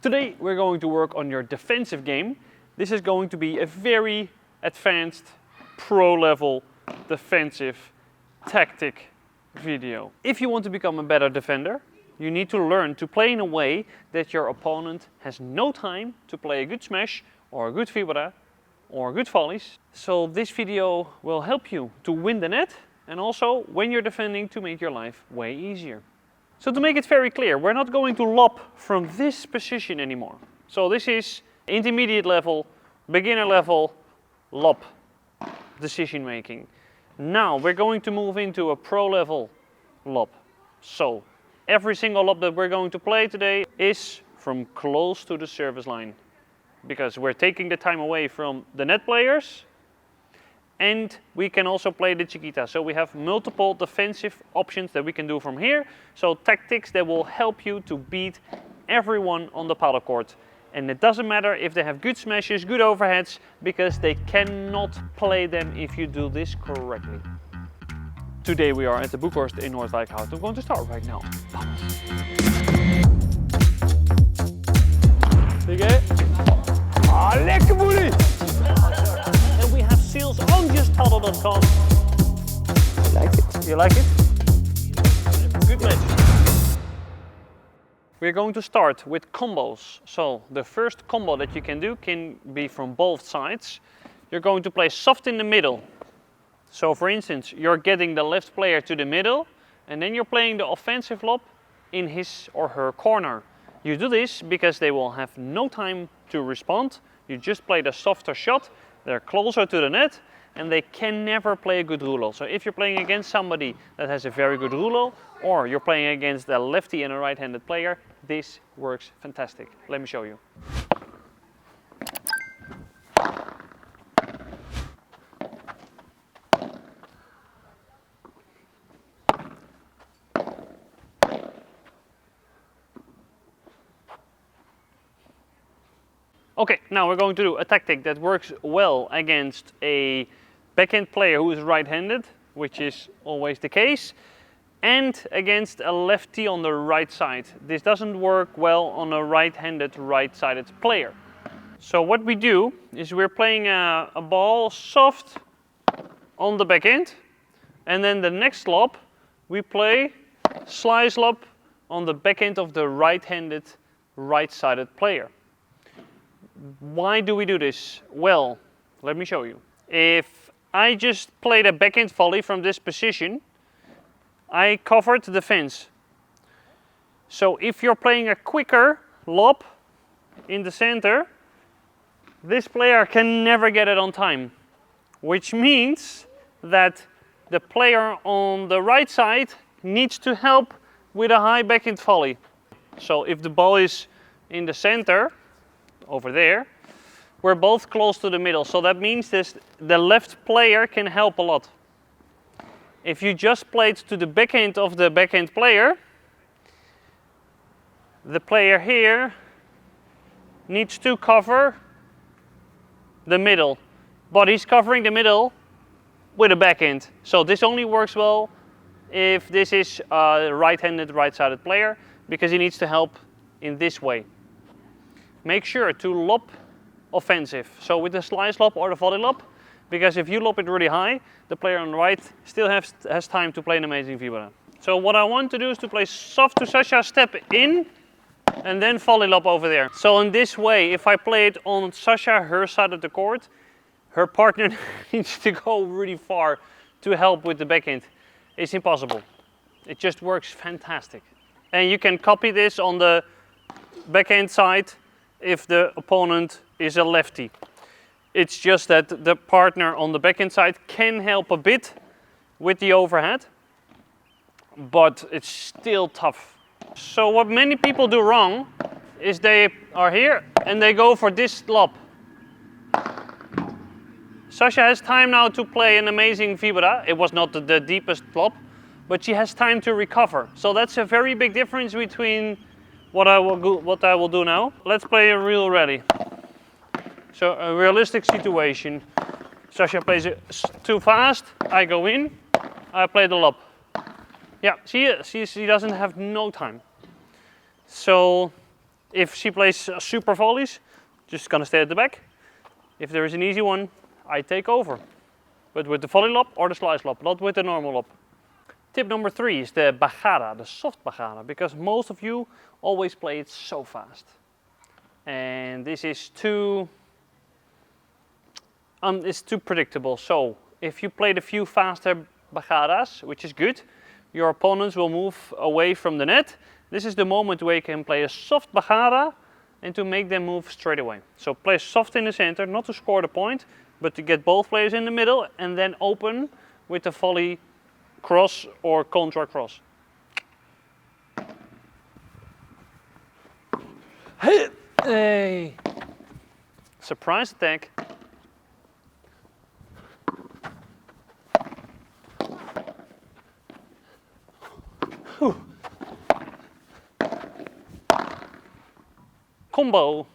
Today we're going to work on your defensive game. This is going to be a very advanced, pro-level defensive tactic video. If you want to become a better defender, you need to learn to play in a way that your opponent has no time to play a good smash or a good vibra or good volleys. So this video will help you to win the net and also when you're defending to make your life way easier. So to make it very clear, we're not going to lob from this position anymore. So this is intermediate level, beginner level lob decision making. Now we're going to move into a pro level lob. So every single lob that we're going to play today is from close to the service line, because we're taking the time away from the net players and we can also play the chiquita. So we have multiple defensive options that we can do from here. So tactics that will help you to beat everyone on the paddle court. And it doesn't matter if they have good smashes, good overheads, because they cannot play them if you do this correctly. Today we are at the Boekhorst in Noordwijkhout. I'm going to start right now. Oké. Ah, lekker boelie! And we have sales on justpaddle.com. I like it. You like it? Good match. We're going to start with combos. So the first combo that you can do can be from both sides. You're going to play soft in the middle. So for instance, you're getting the left player to the middle and then you're playing the offensive lob in his or her corner. You do this because they will have no time to respond. You just play the softer shot, they're closer to the net and they can never play a good rouleau. So if you're playing against somebody that has a very good rouleau or you're playing against a lefty and a right-handed player, this works fantastic. Let me show you. Okay, now we're going to do a tactic that works well against a backhand player who is right-handed, which is always the case, and against a lefty on the right side. This doesn't work well on a right-handed, right-sided player. So what we do is we're playing a ball soft on the backhand, and then the next lob we play slice lob on the backhand of the right-handed, right-sided player. Why do we do this? Well, let me show you. If I just played a backhand volley from this position, I covered the fence. So if you're playing a quicker lob in the center, this player can never get it on time. Which means that the player on the right side needs to help with a high backhand volley. So if the ball is in the center, over there, we're both close to the middle. So that means this, the left player can help a lot. If you just played to the backhand of the backhand player, the player here needs to cover the middle. But he's covering the middle with a backhand. So this only works well if this is a right-handed, right-sided player, because he needs to help in this way. Make sure to lob offensive, so with the slice lob or the volley lob, because if you lob it really high, the player on the right still has time to play an amazing vibra. So what I want to do is to play soft to Sasha, step in, and then volley lob over there. So in this way, if I play it on Sasha, her side of the court, her partner needs to go really far to help with the backhand. It's impossible. It just works fantastic. And you can copy this on the backhand side if the opponent is a lefty. It's just that the partner on the backhand side can help a bit with the overhead, but it's still tough. So what many people do wrong is they are here and they go for this lob. Sasha has time now to play an amazing vibra. It was not the deepest lob, but she has time to recover. So that's a very big difference between what I will do now. Let's play a real rally. So a realistic situation. Sasha plays it too fast. I go in. I play the lob. Yeah, she doesn't have no time. So If she plays super volleys, just gonna stay at the back. If there is an easy one, I take over. But with the volley lob or the slice lob, not with the normal lob. Tip number 3 is the bajada, the soft bajada, because most of you always play it so fast. And this is it's too predictable. So if you play the few faster bajadas, which is good, your opponents will move away from the net. This is the moment where you can play a soft bajada and to make them move straight away. So play soft in the center, not to score the point, but to get both players in the middle and then open with the volley cross or contra cross. Hey! Surprise attack. Whew. Combo.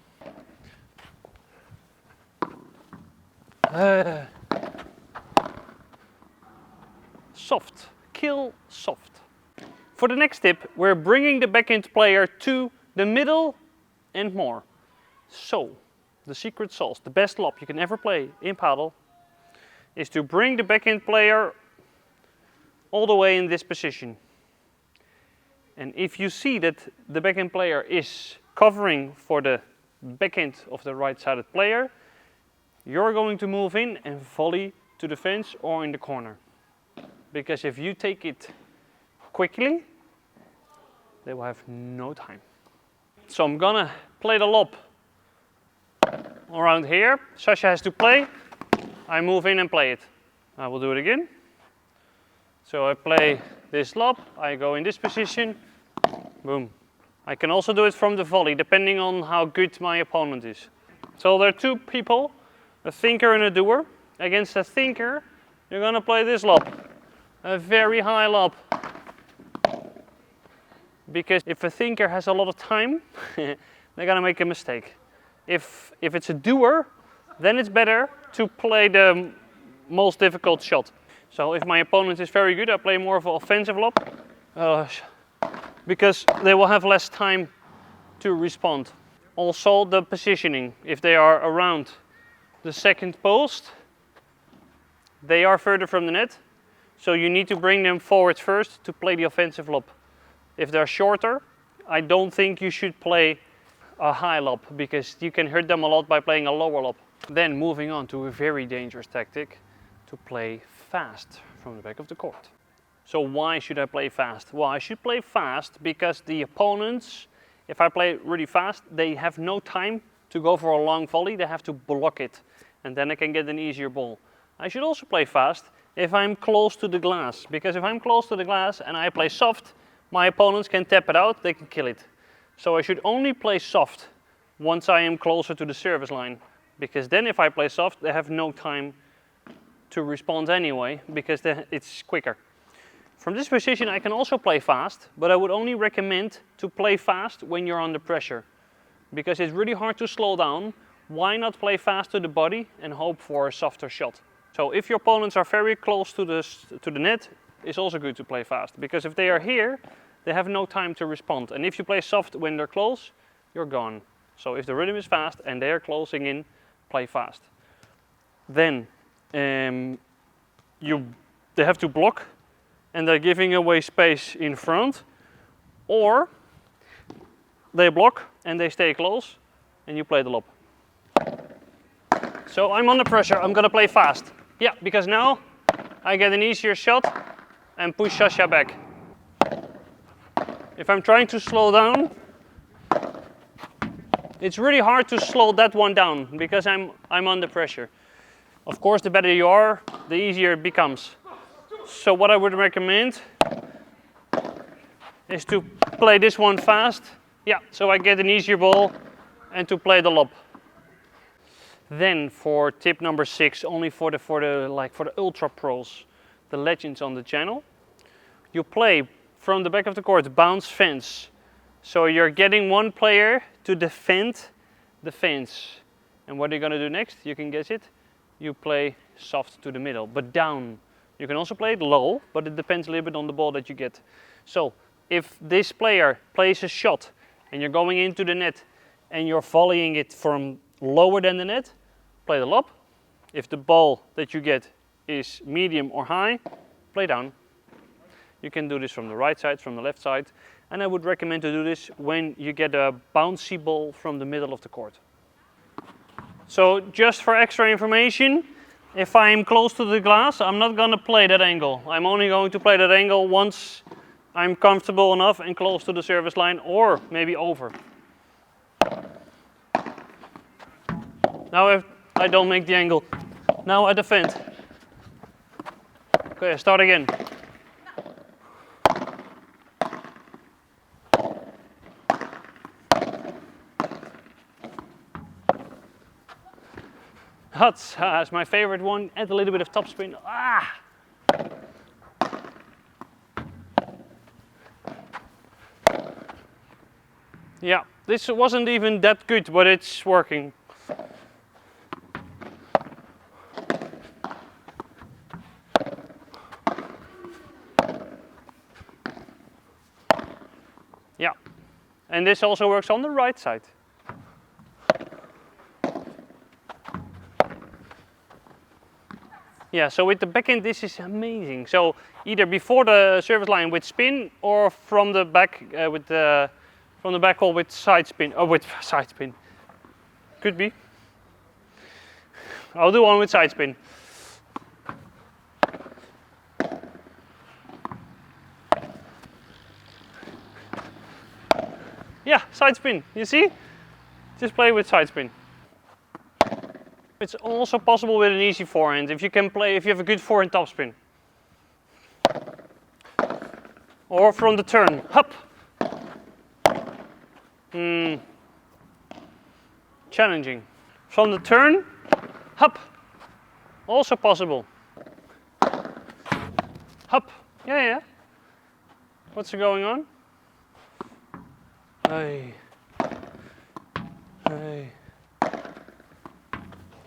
Soft. Kill soft. For the next tip, we're bringing the backhand player to the middle and more. So, the secret sauce, the best lob you can ever play in padel, is to bring the backhand player all the way in this position. And if you see that the backhand player is covering for the backhand of the right-sided player, you're going to move in and volley to the fence or in the corner. Because if you take it quickly, they will have no time. So I'm gonna play the lob around here. Sasha has to play. I move in and play it. I will do it again. So I play this lob, I go in this position, boom. I can also do it from the volley, depending on how good my opponent is. So there are two people, a thinker and a doer. Against a thinker, you're gonna play this lob, a very high lob. Because if a thinker has a lot of time, they're gonna make a mistake. If it's a doer, then it's better to play the most difficult shot. So if my opponent is very good, I play more of an offensive lob, because they will have less time to respond. Also the positioning, if they are around the second post, they are further from the net, so you need to bring them forward first to play the offensive lob. If they're shorter, I don't think you should play a high lob, because you can hurt them a lot by playing a lower lob. Then moving on to a very dangerous tactic, to play fast from the back of the court. So why should I play fast? Well, I should play fast because the opponents, if I play really fast, they have no time to go for a long volley, they have to block it, and then I can get an easier ball. I should also play fast if I'm close to the glass, because if I'm close to the glass and I play soft, my opponents can tap it out, they can kill it. So I should only play soft once I am closer to the service line, because then if I play soft, they have no time to respond anyway, because it's quicker. From this position I can also play fast, but I would only recommend to play fast when you're under pressure, because it's really hard to slow down. Why not play fast to the body and hope for a softer shot? So if your opponents are very close to the net, it's also good to play fast, because if they are here, they have no time to respond. And if you play soft when they're close, you're gone. So if the rhythm is fast and they are closing in, play fast. Then they have to block and they're giving away space in front, or they block and they stay close and you play the lob. So I'm under pressure, I'm gonna play fast. Yeah, because now I get an easier shot and push Sasha back. If I'm trying to slow down, it's really hard to slow that one down because I'm under pressure. Of course, the better you are, the easier it becomes. So what I would recommend is to play this one fast. Yeah, so I get an easier ball and to play the lob. Then for tip number 6, only for the ultra pros, the legends on the channel, you play from the back of the court bounce fence. So you're getting one player to defend the fence. And what are you going to do next? You can guess it. You play soft to the middle, but down. You can also play it low, but it depends a little bit on the ball that you get. So if this player plays a shot and you're going into the net and you're volleying it from lower than the net, play the lob. If the ball that you get is medium or high, play down. You can do this from the right side, from the left side, and I would recommend to do this when you get a bouncy ball from the middle of the court. So just for extra information, if I'm close to the glass, I'm not going to play that angle. I'm only going to play that angle once I'm comfortable enough and close to the service line, or maybe over. Now if I don't make the angle, now I defend. Okay, start again. That's my favorite one. Add a little bit of topspin. Ah! Yeah, this wasn't even that good, but it's working. Yeah, and this also works on the right side. Yeah, so with the backhand this is amazing. So either before the service line with spin, or from the back from the back hole with side spin. Oh, with side spin. Could be. I'll do one with side spin. Yeah, side spin. You see? Just play with side spin. It's also possible with an easy forehand if you have a good forehand topspin. Or from the turn, hop. Challenging. From the turn, hop. Also possible. Hop. Yeah. What's going on? Hey.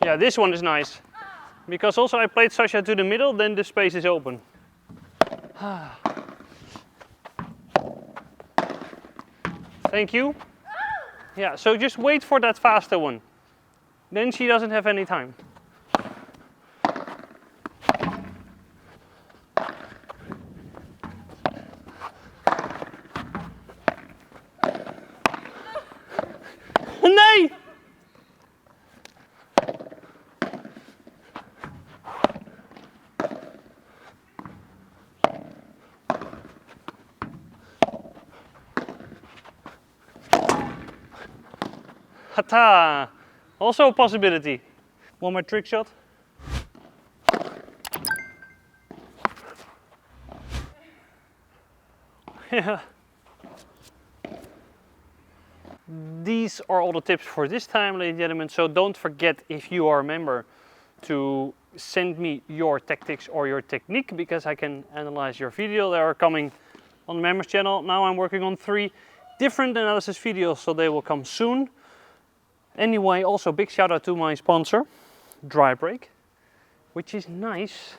Yeah, this one is nice. Because also I played Sasha to the middle, then the space is open. Thank you. Yeah, so just wait for that faster one. Then she doesn't have any time. Nee! Hata! Also a possibility. One more trick shot. Yeah. These are all the tips for this time, ladies and gentlemen. So don't forget, if you are a member, to send me your tactics or your technique, because I can analyze your video. They are coming on the members channel. Now I'm working on 3 different analysis videos, so they will come soon. Anyway, also big shout out to my sponsor, Dry Break, which is nice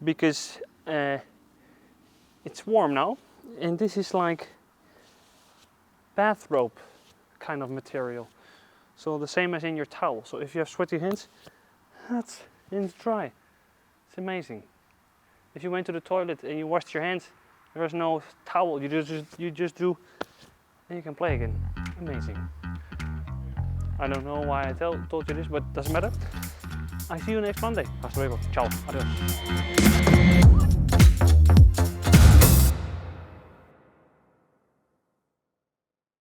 because it's warm now, and this is like bathrobe kind of material. So the same as in your towel. So if you have sweaty hands, it's dry. It's amazing. If you went to the toilet and you washed your hands, there's no towel. You just do, and you can play again. Amazing. I don't know why I told you this, but it doesn't matter. I see you next Monday. Hasta luego. Ciao. Adios.